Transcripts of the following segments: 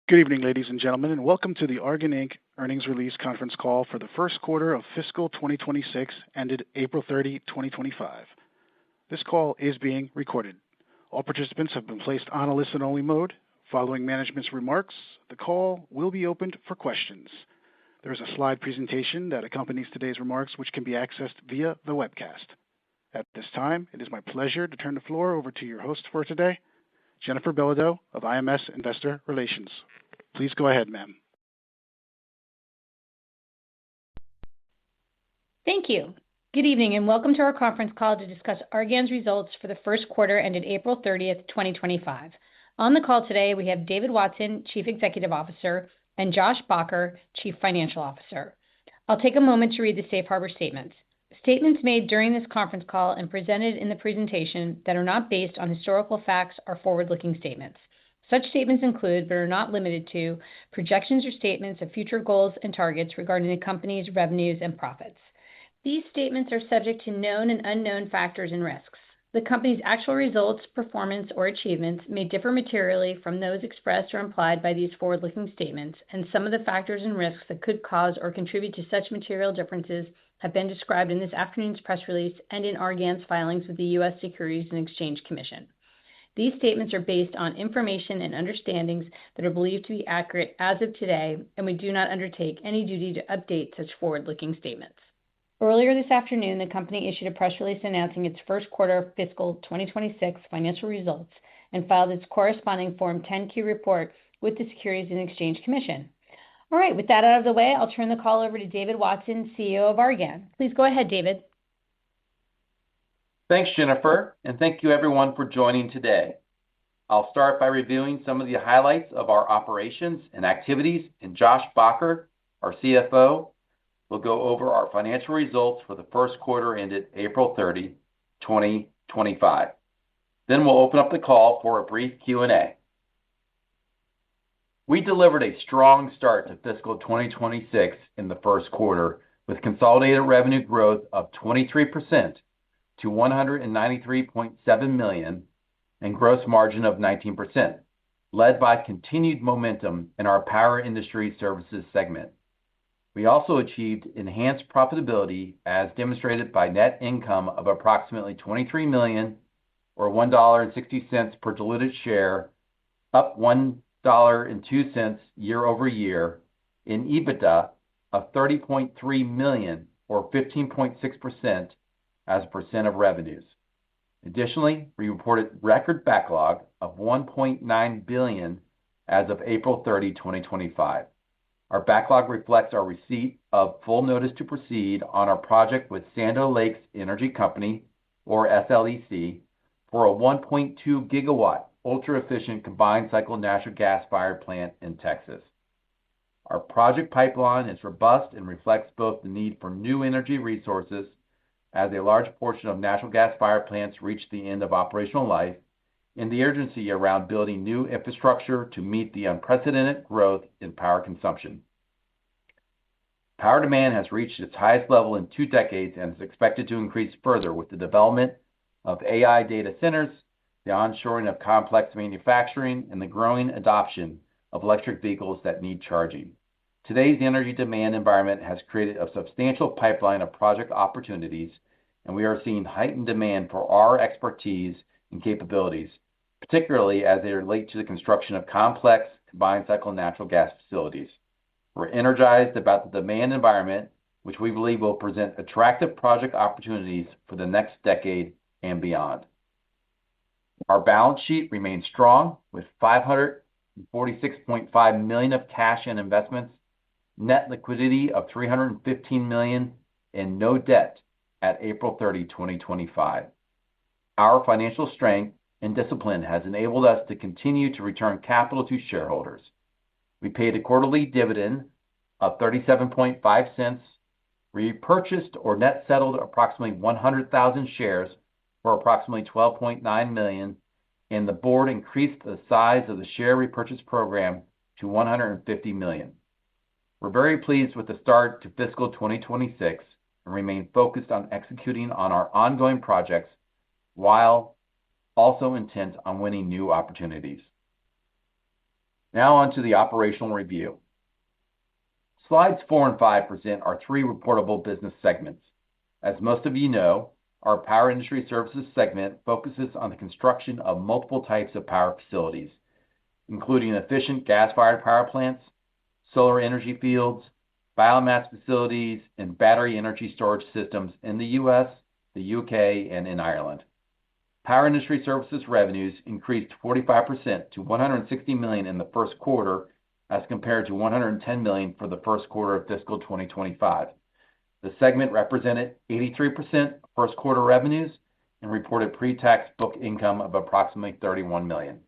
Good evening, ladies and gentlemen, and welcome to the Argan Inc. earnings release conference call for the first quarter of fiscal 2026 ended April 30, 2025. This call is being recorded. All participants have been placed on a listen-only mode. Following management's remarks, the call will be opened for questions. There is a slide presentation that accompanies today's remarks, which can be accessed via the webcast. At this time, it is my pleasure to turn the floor over to your host for today, Jennifer Belladeau of IMS Investor Relations. Please go ahead, ma'am. Thank you. Good evening and welcome to our conference call to discuss Argan's results for the first quarter ended April 30th, 2025. On the call today, we have David Watson, Chief Executive Officer, and Josh Baugher, Chief Financial Officer. I'll take a moment to read the Safe Harbor statements. Statements made during this conference call and presented in the presentation that are not based on historical facts are forward-looking statements. Such statements include, but are not limited to, projections or statements of future goals and targets regarding the company's revenues and profits. These statements are subject to known and unknown factors and risks. The company's actual results, performance, or achievements may differ materially from those expressed or implied by these forward-looking statements, and some of the factors and risks that could cause or contribute to such material differences have been described in this afternoon's press release and in Argan's filings with the U.S. Securities and Exchange Commission. These statements are based on information and understandings that are believed to be accurate as of today, and we do not undertake any duty to update such forward-looking statements. Earlier this afternoon, the company issued a press release announcing its first quarter fiscal 2026 financial results and filed its corresponding Form 10-Q report with the Securities and Exchange Commission. All right, with that out of the way, I'll turn the call over to David Watson, CEO of Argan. Please go ahead, David. Thanks, Jennifer, and thank you everyone for joining today. I'll start by reviewing some of the highlights of our operations and activities, and Josh Baugher, our CFO, will go over our financial results for the first quarter ended April 30, 2025. Then we'll open up the call for a brief Q&A. We delivered a strong start to fiscal 2026 in the first quarter with consolidated revenue growth of 23% to $193.7 million and gross margin of 19%, led by continued momentum in our power industry services segment. We also achieved enhanced profitability as demonstrated by net income of approximately $23 million or $1.60 per diluted share, up $1.02 year over year, in EBITDA of $30.3 million or 15.6% as a percent of revenues. Additionally, we reported record backlog of $1.9 billion as of April 30, 2025. Our backlog reflects our receipt of full notice to proceed on our project with Sandow Lakes Energy Company, or SLEC, for a 1.2 gigawatt ultra-efficient combined cycle natural gas-fired plant in Texas. Our project pipeline is robust and reflects both the need for new energy resources, as a large portion of natural gas-fired plants reach the end of operational life, and the urgency around building new infrastructure to meet the unprecedented growth in power consumption. Power demand has reached its highest level in 2 decades and is expected to increase further with the development of AI data centers, the onshoring of complex manufacturing, and the growing adoption of electric vehicles that need charging. Today's energy demand environment has created a substantial pipeline of project opportunities, and we are seeing heightened demand for our expertise and capabilities, particularly as they relate to the construction of complex combined cycle natural gas facilities. We're energized about the demand environment, which we believe will present attractive project opportunities for the next decade and beyond. Our balance sheet remains strong with $546.5 million of cash and investments, net liquidity of $315 million, and no debt at April 30, 2025. Our financial strength and discipline has enabled us to continue to return capital to shareholders. We paid a quarterly dividend of 37.5 cents, repurchased or net settled approximately 100,000 shares for approximately $12.9 million, and the board increased the size of the share repurchase program to $150 million. We're very pleased with the start to fiscal 2026 and remain focused on executing on our ongoing projects while also intent on winning new opportunities. Now on to the operational review. Slides 4 and 5 present our three reportable business segments. As most of you know, our Power Industry Services segment focuses on the construction of multiple types of power facilities, including efficient gas-fired power plants, solar energy fields, biomass facilities, and battery energy storage systems in the U.S., the UK, and in Ireland. Power Industry Services revenues increased 45% to $160 million in the first quarter as compared to $110 million for the first quarter of fiscal 2025. The segment represented 83% of first quarter revenues and reported pre-tax book income of approximately $31 million.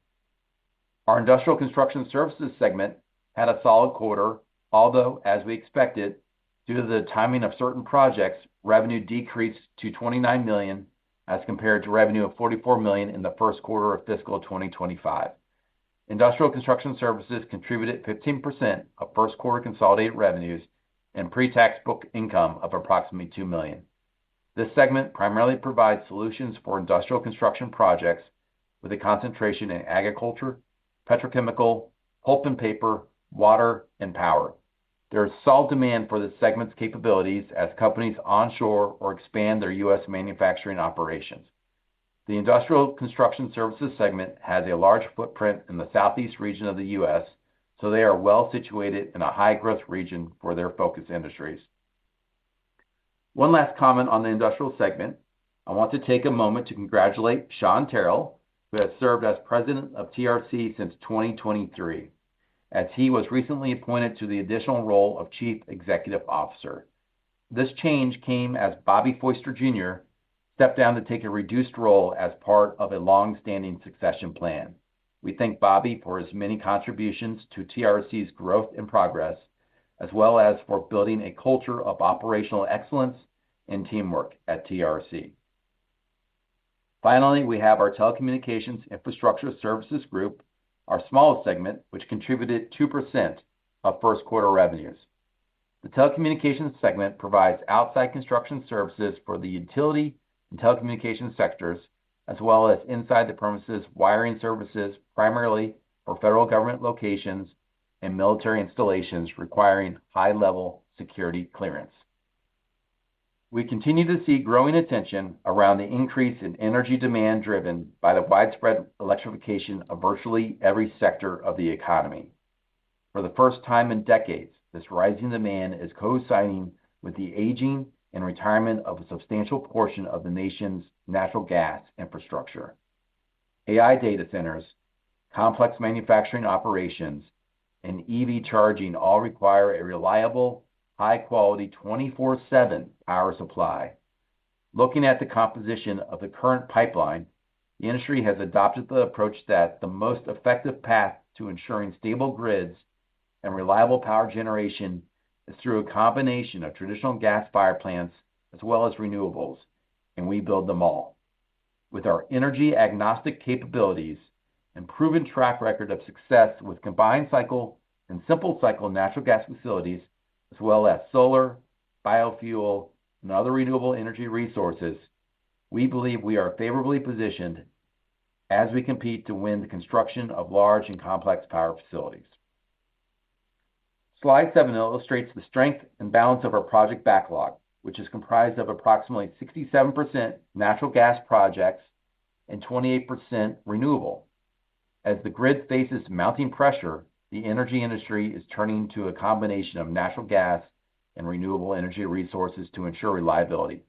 Our Industrial Construction Services segment had a solid quarter, although, as we expected, due to the timing of certain projects, revenue decreased to $29 million as compared to revenue of $44 million in the first quarter of fiscal 2025. Industrial Construction Services contributed 15% of first quarter consolidated revenues and pre-tax book income of approximately $2 million. This segment primarily provides solutions for industrial construction projects with a concentration in agriculture, petrochemical, pulp and paper, water, and power. There is solid demand for this segment's capabilities as companies onshore or expand their U.S. manufacturing operations. The Industrial Construction Services segment has a large footprint in the southeast region of the U.S., so they are well situated in a high-growth region for their focus industries. One last comment on the industrial segment. I want to take a moment to congratulate Sean Terrell, who has served as president of TRC since 2023, as he was recently appointed to the additional role of Chief Executive Officer. This change came as Bobby Foister Jr. stepped down to take a reduced role as part of a long-standing succession plan. We thank Bobby for his many contributions to TRC's growth and progress, as well as for building a culture of operational excellence and teamwork at TRC. Finally, we have our Telecommunications Infrastructure Services Group, our smallest segment, which contributed 2% of first quarter revenues. The Telecommunications segment provides outside construction services for the utility and telecommunications sectors, as well as inside the premises wiring services, primarily for federal government locations and military installations requiring high-level security clearance. We continue to see growing attention around the increase in energy demand driven by the widespread electrification of virtually every sector of the economy. For the first time in decades, this rising demand is coinciding with the aging and retirement of a substantial portion of the nation's natural gas infrastructure. AI data centers, complex manufacturing operations, and EV charging all require a reliable, high-quality 24/7 power supply. Looking at the composition of the current pipeline, the industry has adopted the approach that the most effective path to ensuring stable grids and reliable power generation is through a combination of traditional gas-fired plants as well as renewables, and we build them all. With our energy-agnostic capabilities and proven track record of success with combined cycle and simple cycle natural gas facilities, as well as solar, biofuel, and other renewable energy resources, we believe we are favorably positioned as we compete to win the construction of large and complex power facilities. Slide 7 illustrates the strength and balance of our project backlog, which is comprised of approximately 67% natural gas projects and 28% renewable. As the grid faces mounting pressure, the energy industry is turning to a combination of natural gas and renewable energy resources to ensure reliability.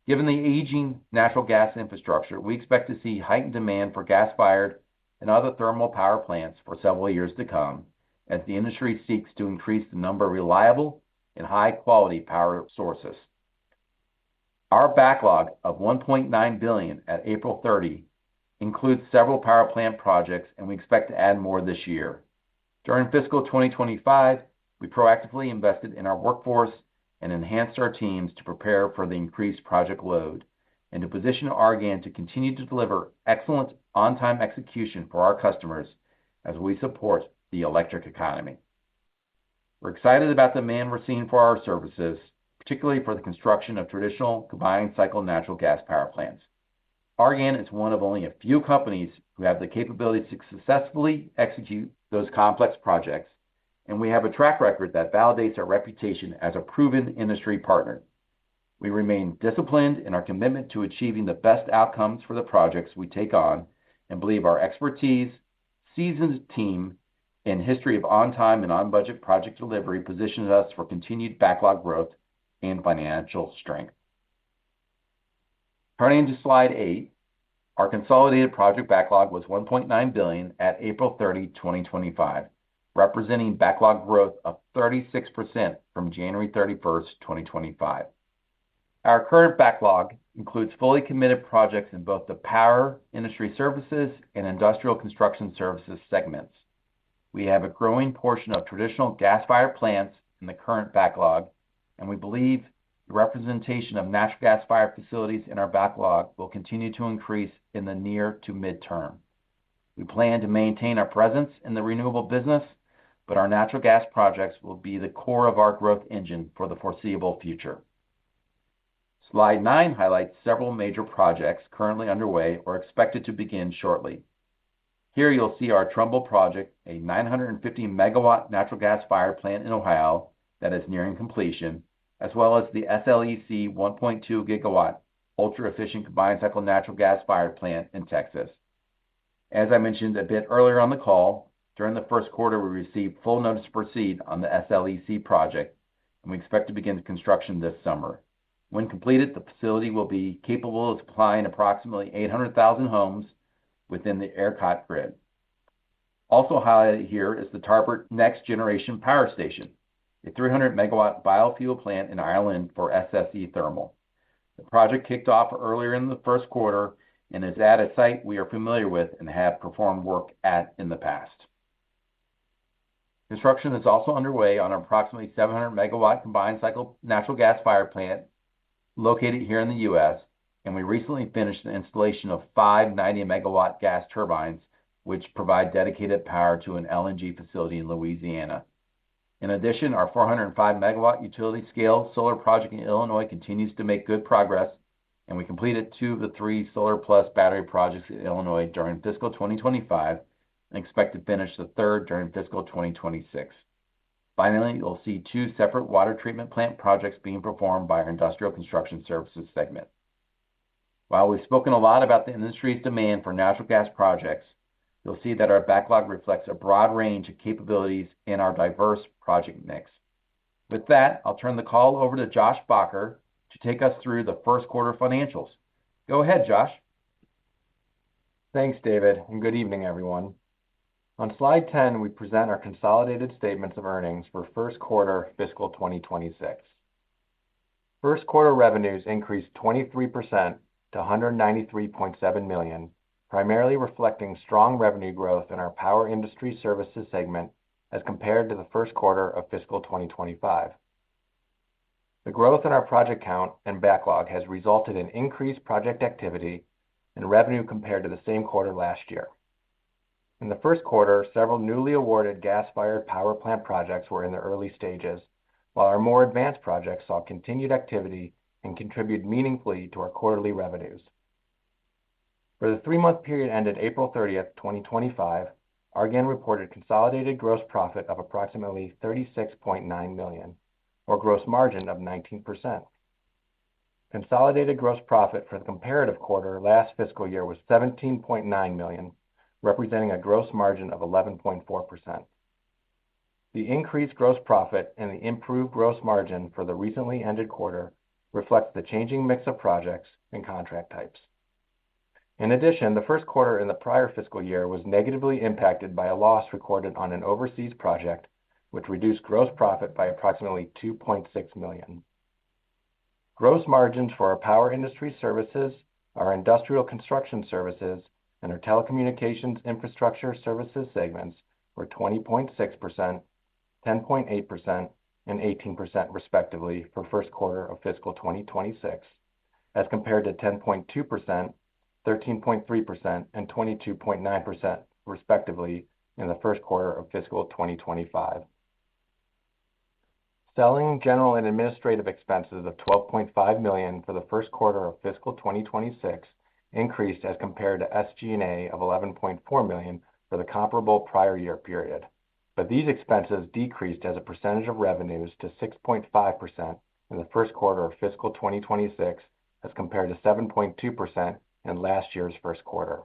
Given the aging natural gas infrastructure, we expect to see heightened demand for gas-fired and other thermal power plants for several years to come, as the industry seeks to increase the number of reliable and high-quality power sources. Our backlog of $1.9 billion at April 30 includes several power plant projects, and we expect to add more this year. During fiscal 2025, we proactively invested in our workforce and enhanced our teams to prepare for the increased project load and to position Argan to continue to deliver excellent on-time execution for our customers as we support the electric economy. We're excited about the demand we're seeing for our services, particularly for the construction of traditional combined cycle natural gas power plants. Argan is one of only a few companies who have the capability to successfully execute those complex projects, and we have a track record that validates our reputation as a proven industry partner. We remain disciplined in our commitment to achieving the best outcomes for the projects we take on and believe our expertise, seasoned team, and history of on-time and on-budget project delivery positions us for continued backlog growth and financial strength. Turning to slide 8, our consolidated project backlog was $1.9 billion at April 30, 2025, representing backlog growth of 36% from January 31, 2025. Our current backlog includes fully committed projects in both the power industry services and industrial construction services segments. We have a growing portion of traditional gas-fired plants in the current backlog, and we believe the representation of natural gas-fired facilities in our backlog will continue to increase in the near to midterm. We plan to maintain our presence in the renewable business, but our natural gas projects will be the core of our growth engine for the foreseeable future. Slide 9 highlights several major projects currently underway or expected to begin shortly. Here you'll see our Trumbull project, a 950 megawatt natural gas-fired plant in Ohio that is nearing completion, as well as the SLEC 1.2 gigawatt ultra-efficient combined cycle natural gas-fired plant in Texas. As I mentioned a bit earlier on the call, during the first quarter we received full notice to proceed on the SLEC project, and we expect to begin construction this summer. When completed, the facility will be capable of supplying approximately 800,000 homes within the ERCOT grid. Also highlighted here is the Tarbert Next Generation Power Station, a 300 megawatt biofuel plant in Ireland for SSE Thermal. The project kicked off earlier in the first quarter and is at a site we are familiar with and have performed work at in the past. Construction is also underway on an approximately 700 megawatt combined cycle natural gas-fired plant located here in the U.S., and we recently finished the installation of 5 90 megawatt gas turbines, which provide dedicated power to an LNG facility in Louisiana. In addition, our 405 megawatt utility scale solar project in Illinois continues to make good progress, and we completed 2 of the 3 solar plus battery projects in Illinois during fiscal 2025 and expect to finish the third during fiscal 2026. Finally, you'll see 2 separate water treatment plant projects being performed by our industrial construction services segment. While we've spoken a lot about the industry's demand for natural gas projects, you'll see that our backlog reflects a broad range of capabilities in our diverse project mix. With that, I'll turn the call over to Josh Bacher to take us through the first quarter financials. Go ahead, Josh. Thanks, David, and good evening, everyone. On slide 10, we present our consolidated statements of earnings for first quarter fiscal 2026. First quarter revenues increased 23% to $193.7 million, primarily reflecting strong revenue growth in our power industry services segment as compared to the first quarter of fiscal 2025. The growth in our project count and backlog has resulted in increased project activity and revenue compared to the same quarter last year. In the first quarter, several newly awarded gas-fired power plant projects were in the early stages, while our more advanced projects saw continued activity and contributed meaningfully to our quarterly revenues. For the 3-month period ended April 30, 2025, Argan reported consolidated gross profit of approximately $36.9 million, or gross margin of 19%. Consolidated gross profit for the comparative quarter last fiscal year was $17.9 million, representing a gross margin of 11.4%. The increased gross profit and the improved gross margin for the recently ended quarter reflects the changing mix of projects and contract types. In addition, the first quarter in the prior fiscal year was negatively impacted by a loss recorded on an overseas project, which reduced gross profit by approximately $2.6 million. Gross margins for our power industry services, our industrial construction services, and our telecommunications infrastructure services segments were 20.6%, 10.8%, and 18% respectively for first quarter of fiscal 2026, as compared to 10.2%, 13.3%, and 22.9% respectively in the first quarter of fiscal 2025. Selling, general, and administrative expenses of $12.5 million for the first quarter of fiscal 2026 increased as compared to SG&A of $11.4 million for the comparable prior year period, but these expenses decreased as a percentage of revenues to 6.5% in the first quarter of fiscal 2026 as compared to 7.2% in last year's first quarter.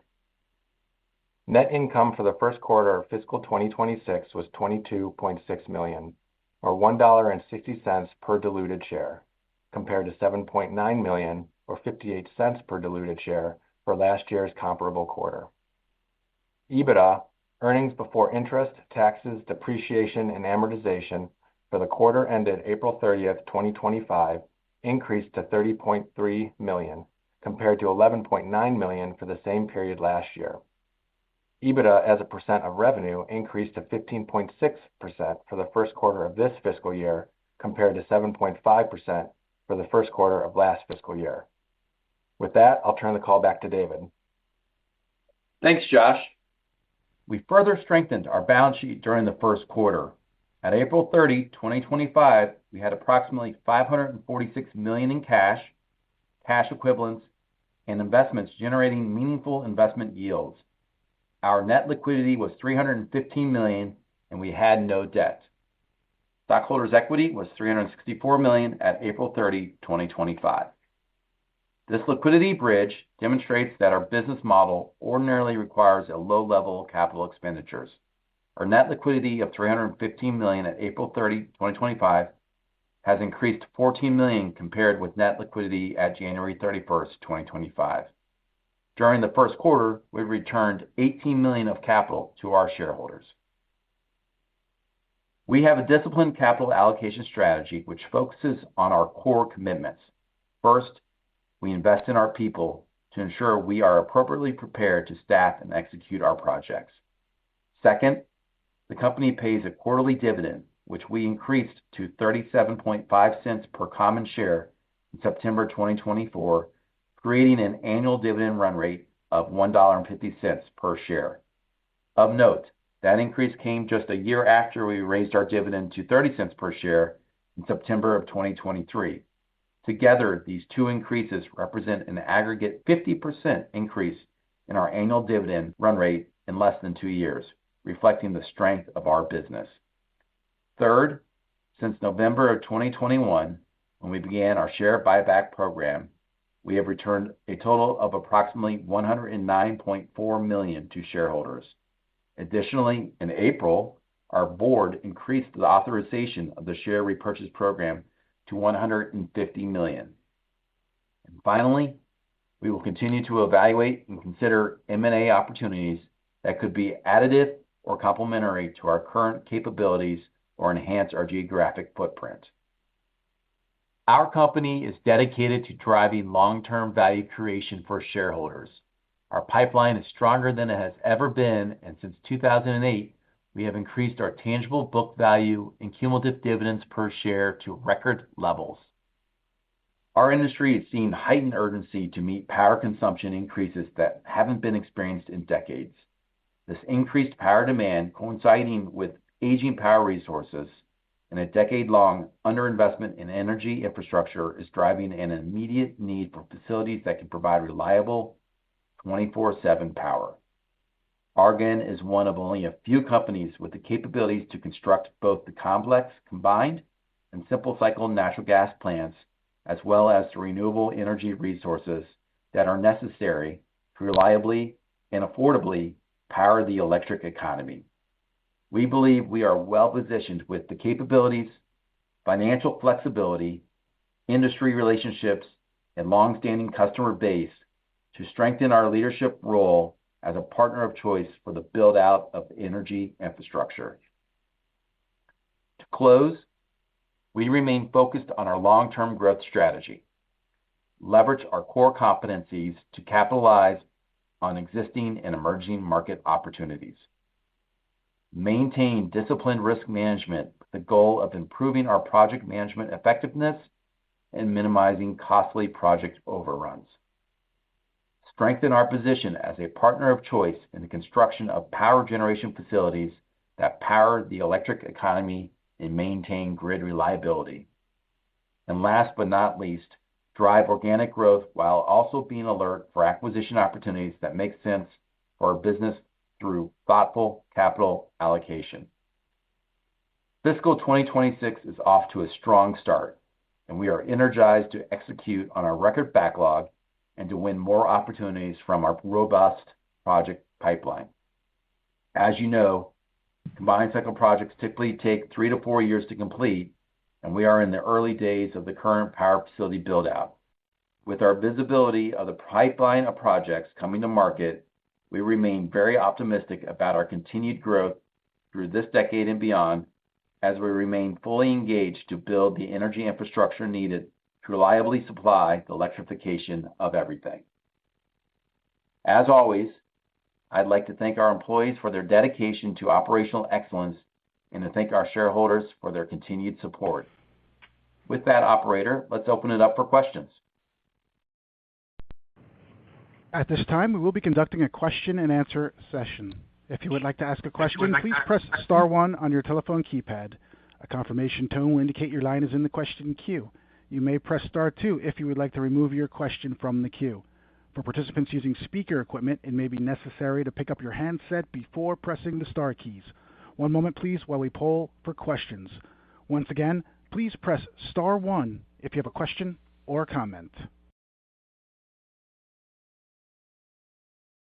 Net income for the first quarter of fiscal 2026 was $22.6 million, or $1.60 per diluted share, compared to $7.9 million, or 58 cents per diluted share for last year's comparable quarter. EBITDA, earnings before interest, taxes, depreciation, and amortization for the quarter ended April 30th, 2025, increased to $30.3 million, compared to $11.9 million for the same period last year. EBITDA as a percent of revenue increased to 15.6% for the first quarter of this fiscal year, compared to 7.5% for the first quarter of last fiscal year. With that, I'll turn the call back to David. Thanks, Josh. We further strengthened our balance sheet during the first quarter. At April 30, 2025, we had approximately $546 million in cash, cash equivalents, and investments generating meaningful investment yields. Our net liquidity was $315 million, and we had no debt. Stockholders' equity was $364 million at April 30, 2025. This liquidity bridge demonstrates that our business model ordinarily requires a low level of capital expenditures. Our net liquidity of $315 million at April 30, 2025, has increased to $14 million compared with net liquidity at January 31, 2025. During the first quarter, we returned $18 million of capital to our shareholders. We have a disciplined capital allocation strategy which focuses on our core commitments. First, we invest in our people to ensure we are appropriately prepared to staff and execute our projects. Second, the company pays a quarterly dividend, which we increased to 37.5 cents per common share in September 2024, creating an annual dividend run rate of $1.50 per share. Of note, that increase came just a year after we raised our dividend to 30 cents per share in September of 2023. Together, these two increases represent an aggregate 50% increase in our annual dividend run rate in less than 2 years, reflecting the strength of our business. Third, since November of 2021, when we began our share buyback program, we have returned a total of approximately $109.4 million to shareholders. Additionally, in April, our board increased the authorization of the share repurchase program to $150 million. And finally, we will continue to evaluate and consider M&A opportunities that could be additive or complementary to our current capabilities or enhance our geographic footprint. Our company is dedicated to driving long-term value creation for shareholders. Our pipeline is stronger than it has ever been, and since 2008, we have increased our tangible book value and cumulative dividends per share to record levels. Our industry is seeing heightened urgency to meet power consumption increases that haven't been experienced in decades. This increased power demand, coinciding with aging power resources and a decade-long underinvestment in energy infrastructure, is driving an immediate need for facilities that can provide reliable 24/7 power. Argan is one of only a few companies with the capabilities to construct both the complex combined and simple cycle natural gas plants, as well as the renewable energy resources that are necessary to reliably and affordably power the electric economy. We believe we are well positioned with the capabilities, financial flexibility, industry relationships, and long-standing customer base to strengthen our leadership role as a partner of choice for the build-out of energy infrastructure. To close, we remain focused on our long-term growth strategy, leverage our core competencies to capitalize on existing and emerging market opportunities, maintain disciplined risk management with the goal of improving our project management effectiveness and minimizing costly project overruns, strengthen our position as a partner of choice in the construction of power generation facilities that power the electric economy and maintain grid reliability, and last but not least, drive organic growth while also being alert for acquisition opportunities that make sense for our business through thoughtful capital allocation. Fiscal 2026 is off to a strong start, and we are energized to execute on our record backlog and to win more opportunities from our robust project pipeline. As you know, combined cycle projects typically take 3 to 4 years to complete, and we are in the early days of the current power facility build-out. With our visibility of the pipeline of projects coming to market, we remain very optimistic about our continued growth through this decade and beyond, as we remain fully engaged to build the energy infrastructure needed to reliably supply the electrification of everything. As always, I'd like to thank our employees for their dedication to operational excellence and to thank our shareholders for their continued support. With that, operator, let's open it up for questions. At this time, we will be conducting a question and answer session. If you would like to ask a question, please press star one on your telephone keypad. A confirmation tone will indicate your line is in the question queue. You may press star two if you would like to remove your question from the queue. For participants using speaker equipment, it may be necessary to pick up your handset before pressing the star keys. One moment, please, while we poll for questions. Once again, please press star one if you have a question or a comment.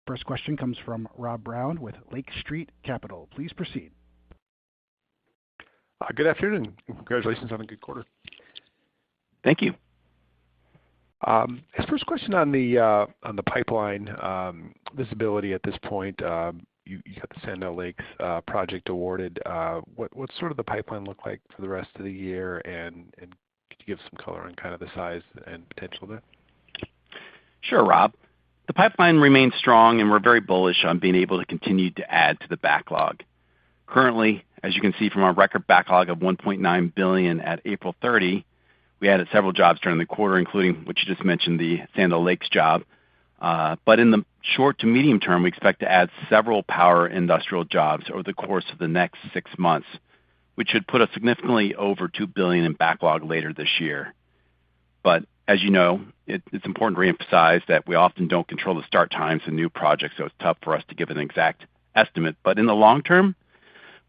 First question comes from Rob Brown with Lake Street Capital. Please proceed. Good afternoon. Congratulations on a good quarter. Thank you. His first question on the pipeline visibility at this point. You got the Sandow Lakes project awarded. What's sort of the pipeline look like for the rest of the year, and could you give some color on kind of the size and potential there? Sure, Rob. The pipeline remains strong, and we're very bullish on being able to continue to add to the backlog. Currently, as you can see from our record backlog of $1.9 billion at April 30, we added several jobs during the quarter, including what you just mentioned, the Sandow Lakes job. But in the short to medium term, we expect to add several power industrial jobs over the course of the next 6 months, which should put us significantly over $2 billion in backlog later this year. But as you know, it's important to reemphasize that we often don't control the start times in new projects, so it's tough for us to give an exact estimate. But in the long term,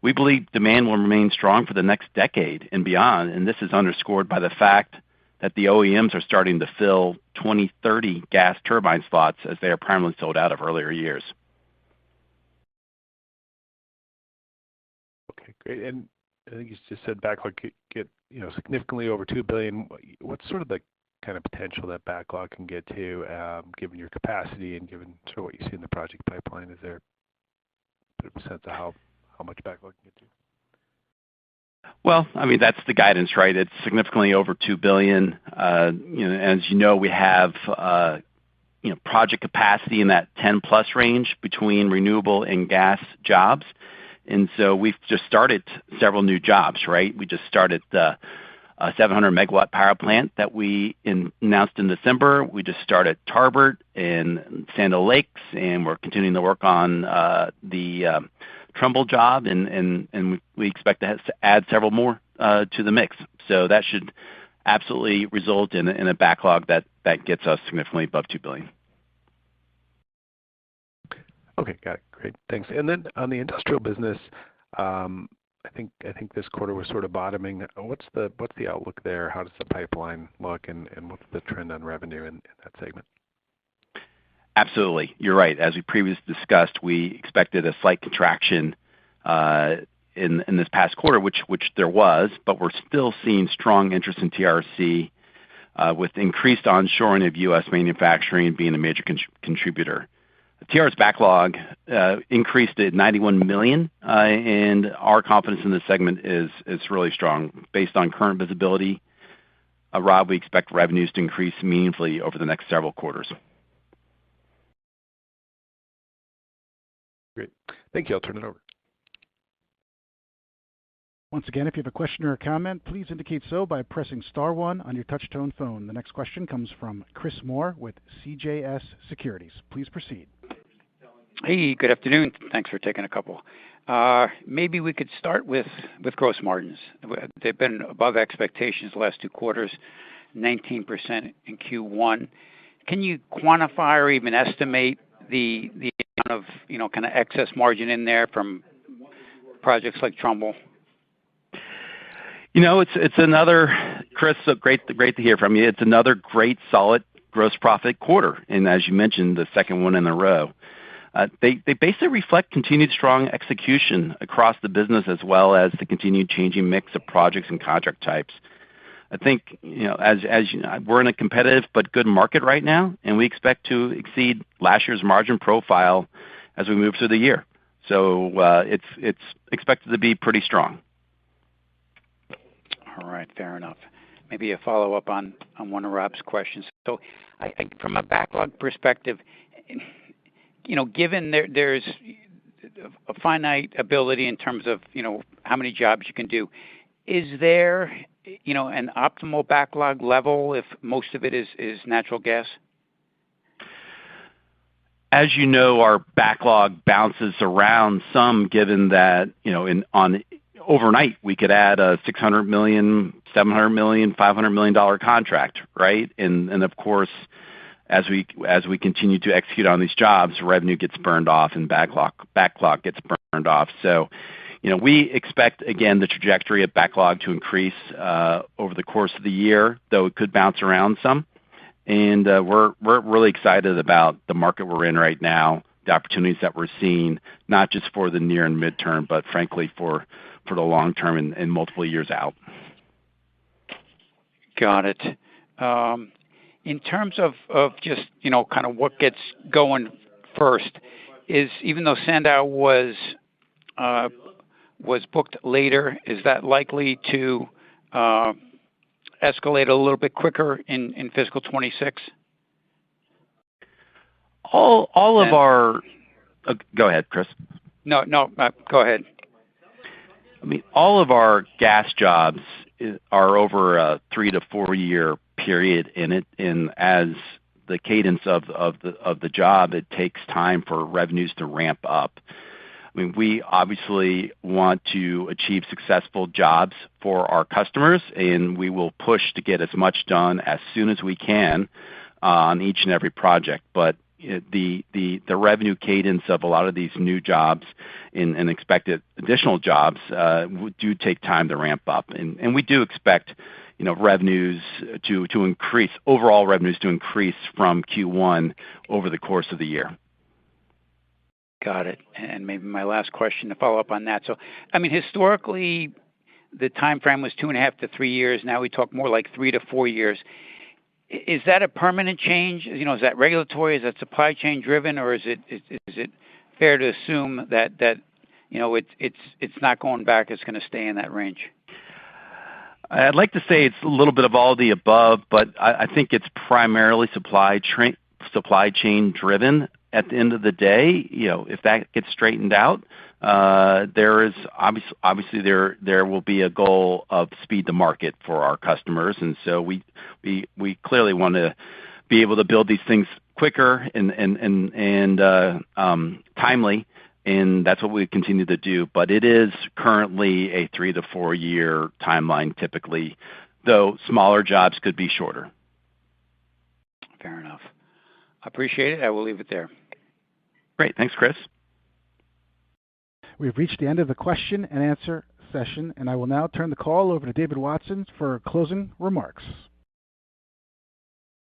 we believe demand will remain strong for the next decade and beyond, and this is underscored by the fact that the OEMs are starting to fill 2030 gas turbine slots as they are primarily sold out of earlier years. Okay, great. And I think you just said backlog get significantly over $2 billion. What's sort of the kind of potential that backlog can get to, given your capacity and given sort of what you see in the project pipeline? Is there a bit of a sense of how much backlog can get to? Well, I mean, that's the guidance, right? It's significantly over $2 billion. As you know, we have project capacity in that 10+ range between renewable and gas jobs. And so we've just started several new jobs, right? We just started the 700 megawatt power plant that we announced in December. We just started Tarbert and Sandow Lakes, and we're continuing to work on the Trumbull job, and we expect to add several more to the mix. So that should absolutely result in a backlog that gets us significantly above $2 billion. Okay, got it. Great, thanks. And then on the industrial business, I think this quarter was sort of bottoming. What's the outlook there? How does the pipeline look, and what's the trend on revenue in that segment? Absolutely. You're right. As we previously discussed, we expected a slight contraction in this past quarter, which there was, but we're still seeing strong interest in TRC with increased onshoring of U.S. manufacturing being a major contributor. TR's backlog increased at $91 million, and our confidence in this segment is really strong. Based on current visibility, Rob, we expect revenues to increase meaningfully over the next several quarters. Great. Thank you. I'll turn it over. Once again, if you have a question or a comment, please indicate so by pressing star one on your touch-tone phone. The next question comes from Chris Moore with CJS Securities. Please proceed. Hey, good afternoon. Thanks for taking a couple. Maybe we could start with gross margins. They've been above expectations the last 2 quarters, 19% in Q1. Can you quantify or even estimate the amount of, kind of excess margin in there from projects like Trumbull? It's another, Chris, so great to hear from you. It's another great, solid gross profit quarter, and as you mentioned, the second one in a row. They basically reflect continued strong execution across the business as well as the continued changing mix of projects and contract types. I think, as you know, we're in a competitive but good market right now, and we expect to exceed last year's margin profile as we move through the year. So it's expected to be pretty strong. All right, fair enough. Maybe a follow-up on one of Rob's questions. So from a backlog perspective, given there's a finite ability in terms of, how many jobs you can do, is there, an optimal backlog level if most of it is natural gas? As you know, our backlog bounces around some, given that, on overnight, we could add a $600 million, $700 million, $500 million contract, right? And of course, as we continue to execute on these jobs, revenue gets burned off and backlog gets burned off. So, we expect, again, the trajectory of backlog to increase over the course of the year, though it could bounce around some. And we're really excited about the market we're in right now, the opportunities that we're seeing, not just for the near and midterm, but frankly for the long term and multiple years out. Got it. In terms of just, kind of what gets going first, is even though Sandow was booked later, is that likely to escalate a little bit quicker in fiscal 26? All of our go ahead, Chris. No, go ahead. I mean, all of our gas jobs are over a 3 to 4 year period in it, and as the cadence of the job, it takes time for revenues to ramp up. I mean, we obviously want to achieve successful jobs for our customers, and we will push to get as much done as soon as we can on each and every project. But the revenue cadence of a lot of these new jobs and expected additional jobs do take time to ramp up, and we do expect revenues to increase, overall revenues to increase from Q1 over the course of the year. Got it. And maybe my last question to follow up on that. So, I mean, historically, the time frame was 2.5 to 3 years. Now we talk more like 3 to 4 years. Is that a permanent change? Is that regulatory? Is that supply chain driven, or is it fair to assume that it's not going back? It's going to stay in that range? I'd like to say it's a little bit of all the above, but I think it's primarily supply chain driven. At the end of the day, if that gets straightened out, there is obviously there will be a goal of speed to market for our customers, and so we clearly want to be able to build these things quicker and timely, and that's what we continue to do. But it is currently a 3 to 4 year timeline, typically, though smaller jobs could be shorter. Fair enough. I appreciate it. I will leave it there. Great. Thanks, Chris. We've reached the end of the question and answer session, and I will now turn the call over to David Watson for closing remarks.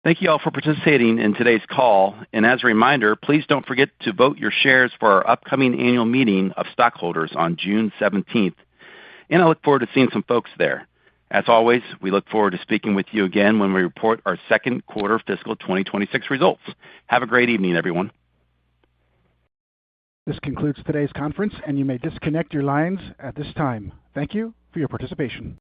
Thank you all for participating in today's call. And as a reminder, please don't forget to vote your shares for our upcoming annual meeting of stockholders on June 17th. And I look forward to seeing some folks there. As always, we look forward to speaking with you again when we report our second quarter fiscal 2026 results. Have a great evening, everyone. This concludes today's conference, and you may disconnect your lines at this time. Thank you for your participation.